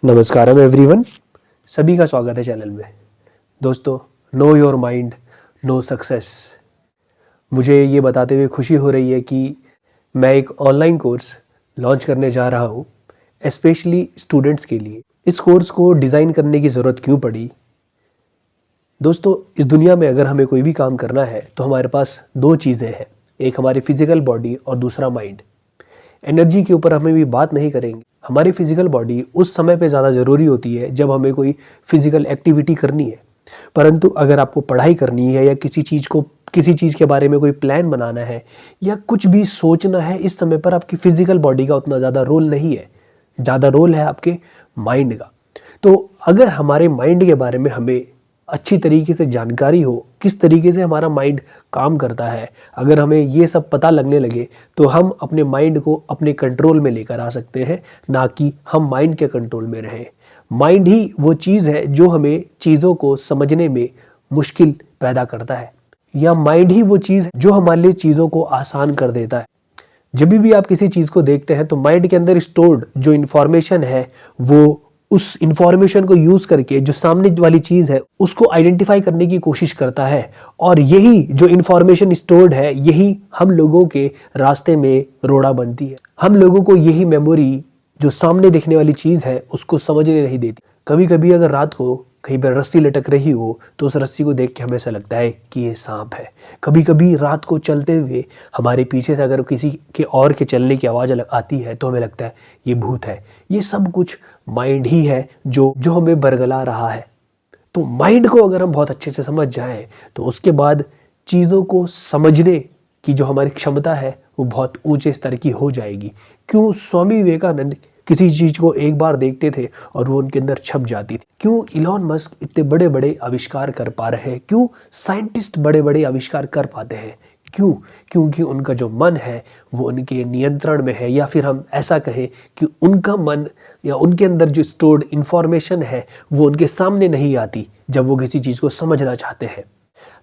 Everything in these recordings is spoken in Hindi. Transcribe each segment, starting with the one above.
नमस्कारम एवरीवन, सभी का स्वागत है चैनल में। दोस्तों, know your mind know success. मुझे ये बताते हुए खुशी हो रही है कि मैं एक ऑनलाइन कोर्स लॉन्च करने जा रहा हूँ, स्पेशली स्टूडेंट्स के लिए। इस कोर्स को डिज़ाइन करने की ज़रूरत क्यों पड़ी? दोस्तों, इस दुनिया में अगर हमें कोई भी काम करना है तो हमारे पास दो चीज़ें हैं, एक हमारी फिजिकल बॉडी और दूसरा माइंड। एनर्जी के ऊपर हमें भी बात नहीं करेंगे। हमारी फिजिकल बॉडी उस समय पे ज़्यादा ज़रूरी होती है जब हमें कोई फिजिकल एक्टिविटी करनी है, परंतु अगर आपको पढ़ाई करनी है या किसी चीज़ के बारे में कोई प्लान बनाना है या कुछ भी सोचना है, इस समय पर आपकी फिजिकल बॉडी का उतना ज़्यादा रोल नहीं है, ज़्यादा रोल है आपके माइंड का। तो अगर हमारे माइंड के बारे में हमें अच्छी तरीके से जानकारी हो, किस तरीके से हमारा माइंड काम करता है, अगर हमें ये सब पता लगने लगे तो हम अपने माइंड को अपने कंट्रोल में लेकर आ सकते हैं, ना कि हम माइंड के कंट्रोल में रहें। माइंड ही वो चीज़ है जो हमें चीज़ों को समझने में मुश्किल पैदा करता है, या माइंड ही वो चीज़ है जो हमारे लिए चीज़ों को आसान कर देता है। जब भी आप किसी चीज़ को देखते हैं तो माइंड के अंदर स्टोर्ड जो इन्फॉर्मेशन है वो उस इंफॉर्मेशन को यूज करके जो सामने वाली चीज है उसको आइडेंटिफाई करने की कोशिश करता है, और यही जो इंफॉर्मेशन स्टोर्ड है यही हम लोगों के रास्ते में रोड़ा बनती है। हम लोगों को यही मेमोरी जो सामने देखने वाली चीज है उसको समझने नहीं देती। कभी कभी अगर रात को कहीं पर रस्सी लटक रही हो तो उस रस्सी को देख के हमें ऐसा लगता है कि ये सांप है। कभी कभी रात को चलते हुए हमारे पीछे से अगर किसी के और के चलने की आवाज़ आती है तो हमें लगता है ये भूत है। ये सब कुछ माइंड ही है जो हमें बरगला रहा है। तो माइंड को अगर हम बहुत अच्छे से समझ जाएं तो उसके बाद चीज़ों को समझने की जो हमारी क्षमता है वो बहुत ऊंचे स्तर की हो जाएगी। क्यों स्वामी विवेकानंद किसी चीज़ को एक बार देखते थे और वो उनके अंदर छप जाती थी? क्यों इलॉन मस्क इतने बड़े बड़े आविष्कार कर पा रहे हैं? क्यों साइंटिस्ट बड़े बड़े आविष्कार कर पाते हैं? क्यों? क्योंकि उनका जो मन है वो उनके नियंत्रण में है, या फिर हम ऐसा कहें कि उनका मन या उनके अंदर जो स्टोर्ड इन्फॉर्मेशन है वो उनके सामने नहीं आती जब वो किसी चीज़ को समझना चाहते हैं।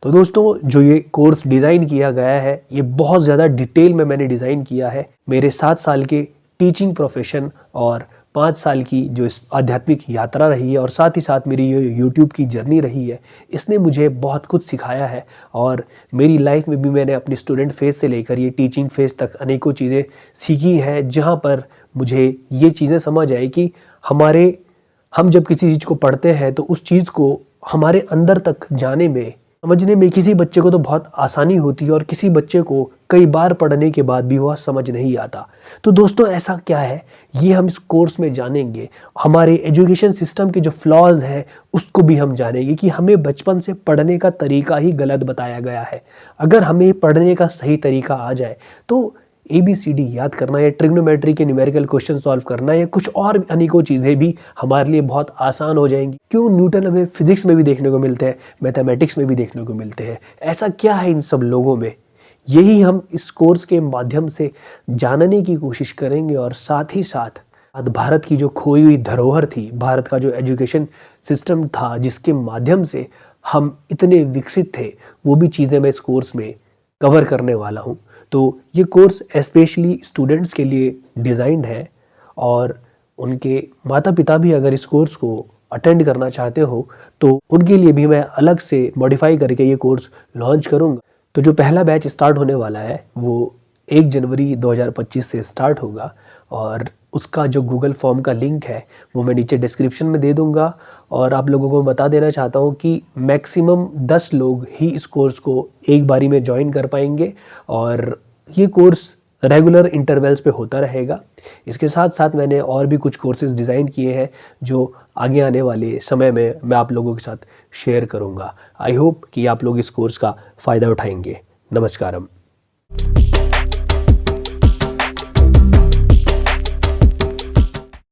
तो दोस्तों, जो ये कोर्स डिज़ाइन किया गया है ये बहुत ज़्यादा डिटेल में मैंने डिज़ाइन किया है। मेरे 7 साल के टीचिंग प्रोफेशन और 5 साल की जो इस आध्यात्मिक यात्रा रही है और साथ ही साथ मेरी ये यूट्यूब की जर्नी रही है, इसने मुझे बहुत कुछ सिखाया है। और मेरी लाइफ में भी मैंने अपने स्टूडेंट फेज से लेकर ये टीचिंग फेज तक अनेकों चीज़ें सीखी हैं, जहाँ पर मुझे ये चीज़ें समझ आई कि हम जब किसी चीज़ को पढ़ते हैं तो उस चीज़ को हमारे अंदर तक जाने में, समझने में किसी बच्चे को तो बहुत आसानी होती है और किसी बच्चे को कई बार पढ़ने के बाद भी वह समझ नहीं आता। तो दोस्तों, ऐसा क्या है ये हम इस कोर्स में जानेंगे। हमारे एजुकेशन सिस्टम के जो फ्लॉज हैं उसको भी हम जानेंगे कि हमें बचपन से पढ़ने का तरीका ही गलत बताया गया है। अगर हमें पढ़ने का सही तरीका आ जाए तो ABCD याद करना या ट्रिग्नोमेट्री के न्यूमेरिकल क्वेश्चन सॉल्व करना या कुछ और अनेकों चीज़ें भी हमारे लिए बहुत आसान हो जाएंगी। क्यों न्यूटन हमें फिजिक्स में भी देखने को मिलते हैं, मैथमेटिक्स में भी देखने को मिलते हैं। ऐसा क्या है इन सब लोगों में? यही हम इस कोर्स के माध्यम से जानने की कोशिश करेंगे। और साथ ही साथ भारत की जो खोई हुई धरोहर थी, भारत का जो एजुकेशन सिस्टम था जिसके माध्यम से हम इतने विकसित थे, वो भी चीज़ें मैं इस कोर्स में कवर करने वाला हूँ। तो ये कोर्स स्पेशली स्टूडेंट्स के लिए डिज़ाइंड है, और उनके माता पिता भी अगर इस कोर्स को अटेंड करना चाहते हो तो उनके लिए भी मैं अलग से मॉडिफाई करके ये कोर्स लॉन्च करूँगा। तो जो पहला बैच स्टार्ट होने वाला है वो 1 जनवरी 2025 से स्टार्ट होगा, और उसका जो गूगल फॉर्म का लिंक है वो मैं नीचे डिस्क्रिप्शन में दे दूंगा। और आप लोगों को बता देना चाहता हूँ कि मैक्सिमम 10 लोग ही इस कोर्स को एक बारी में ज्वाइन कर पाएंगे, और ये कोर्स रेगुलर इंटरवल्स पे होता रहेगा। इसके साथ साथ मैंने और भी कुछ कोर्सेज डिज़ाइन किए हैं जो आगे आने वाले समय में मैं आप लोगों के साथ शेयर करूँगा। आई होप कि आप लोग इस कोर्स का फ़ायदा उठाएंगे। नमस्कारम।